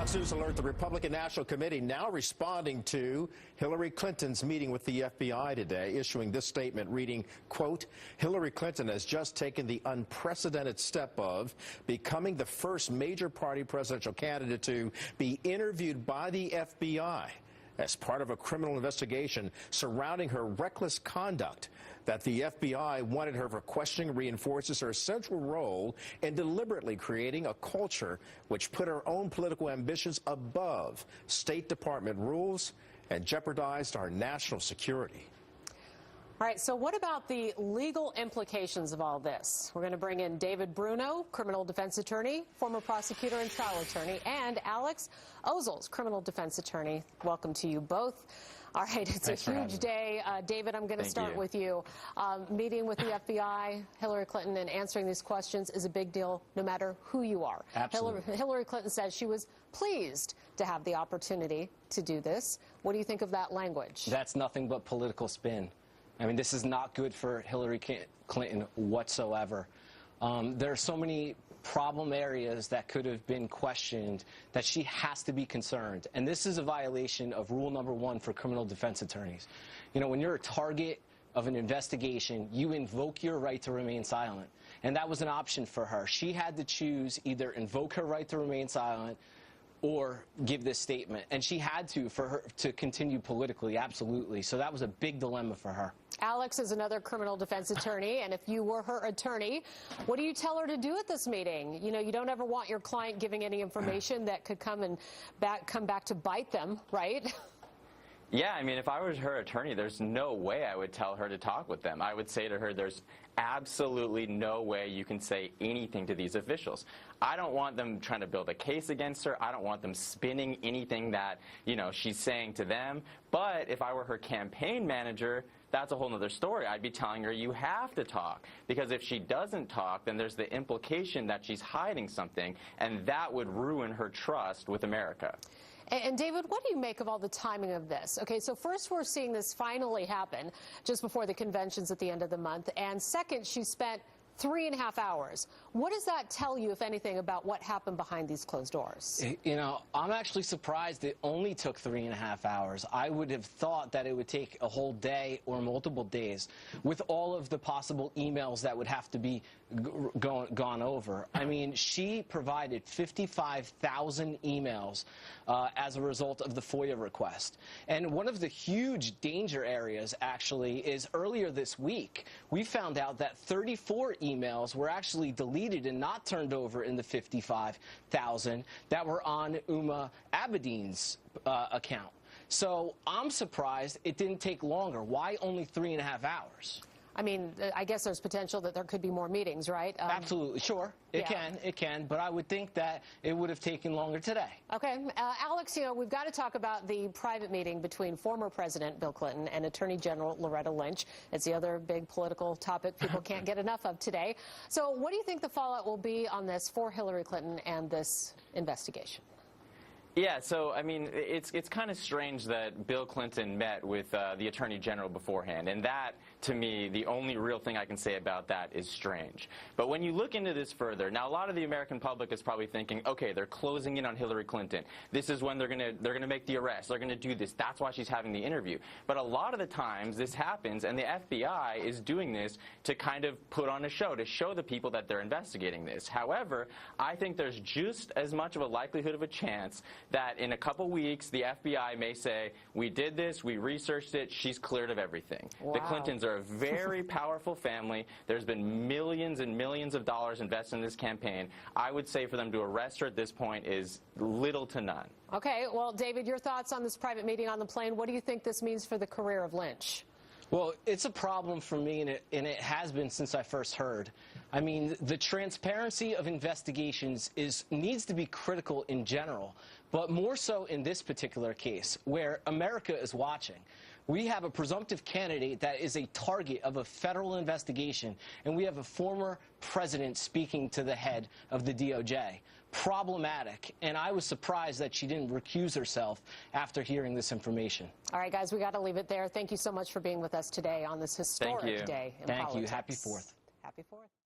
Fox News alert: the Republican National Committee now responding to Hillary Clinton's meeting with the FBI today, issuing this statement reading, quote, Hillary Clinton has just taken the unprecedented step of becoming the first major party presidential candidate to be interviewed by the FBI as part of a criminal investigation surrounding her reckless conduct. That the FBI wanted her for questioning reinforces her central role in deliberately creating a culture which put her own political ambitions above State Department rules and jeopardized our national security. All right, so what about the legal implications of all this? We're going to bring in David Bruno, criminal defense attorney, former prosecutor and trial attorney, and Alex Ozels, criminal defense attorney. Welcome to you both. All right, it's a huge day. David, I'm going to start with you. Meeting with the FBI, Hillary Clinton, and answering these questions is a big deal no matter who you are. Absolutely. Hillary Clinton says she was pleased to have the opportunity to do this. What do you think of that language? That's nothing but political spin. I mean, this is not good for Hillary Clinton whatsoever. There are so many problem areas that could have been questioned that she has to be concerned. And this is a violation of rule number 1 for criminal defense attorneys. You know, when you're a target of an investigation, you invoke your right to remain silent. And that was an option for her. She had to choose either invoke her right to remain silent or give this statement. And she had to for her to continue politically, absolutely. So that was a big dilemma for her. Alex is another criminal defense attorney, and if you were her attorney, what do you tell her to do at this meeting? You know, you don't ever want your client giving any information that could come back to bite them, right? Yeah, I mean, if I was her attorney, there's no way I would tell her to talk with them. I would say to her, there's absolutely no way you can say anything to these officials. I don't want them trying to build a case against her. I don't want them spinning anything that, you know, she's saying to them. But if I were her campaign manager, that's a whole other story. I'd be telling her, you have to talk. Because if she doesn't talk, then there's the implication that she's hiding something, and that would ruin her trust with America. And David, what do you make of all the timing of this? Okay, so first we're seeing this finally happen just before the conventions at the end of the month, and second, she spent 3.5 hours. What does that tell you, if anything, about what happened behind these closed doors? You know, I'm actually surprised it only took 3.5 hours. I would have thought that it would take a whole day or multiple days with all of the possible emails that would have to be gone over. I mean, she provided 55,000 emails as a result of the FOIA request. And one of the huge danger areas, actually, is earlier this week, we found out that 34 emails were actually deleted and not turned over in the 55,000 that were on Uma Abedin's account. So I'm surprised it didn't take longer. Why only 3.5 hours? I mean, I guess there's potential that there could be more meetings, right? Absolutely, sure. It can, but I would think that it would have taken longer today. Okay. Alex, you know, we've got to talk about the private meeting between former President Bill Clinton and Attorney General Loretta Lynch. It's the other big political topic people can't get enough of today. So what do you think the fallout will be on this for Hillary Clinton and this investigation? Yeah, so, I mean, it's kind of strange that Bill Clinton met with the Attorney General beforehand, and that, to me, the only real thing I can say about that is strange. But when you look into this further, now a lot of the American public is probably thinking, okay, they're closing in on Hillary Clinton. This is when they're gonna make the arrest. They're gonna do this. That's why she's having the interview. But a lot of the times this happens, and the FBI is doing this to kind of put on a show, to show the people that they're investigating this. However, I think there's just as much of a likelihood of a chance that in a couple weeks, the FBI may say, we did this, we researched it, she's cleared of everything. Wow. The Clintons are a very powerful family. There's been millions and millions of dollars invested in this campaign. I would say for them to arrest her at this point is little to none. Okay, well, David, your thoughts on this private meeting on the plane. What do you think this means for the career of Lynch? Well, it's a problem for me, and it has been since I first heard. I mean, the transparency of investigations needs to be critical in general, but more so in this particular case, where America is watching. We have a presumptive candidate that is a target of a federal investigation, and we have a former president speaking to the head of the DOJ. Problematic, and I was surprised that she didn't recuse herself after hearing this information. All right, guys, we got to leave it there. Thank you so much for being with us today on this historic day in politics. Thank you. Happy 4th. Happy 4th.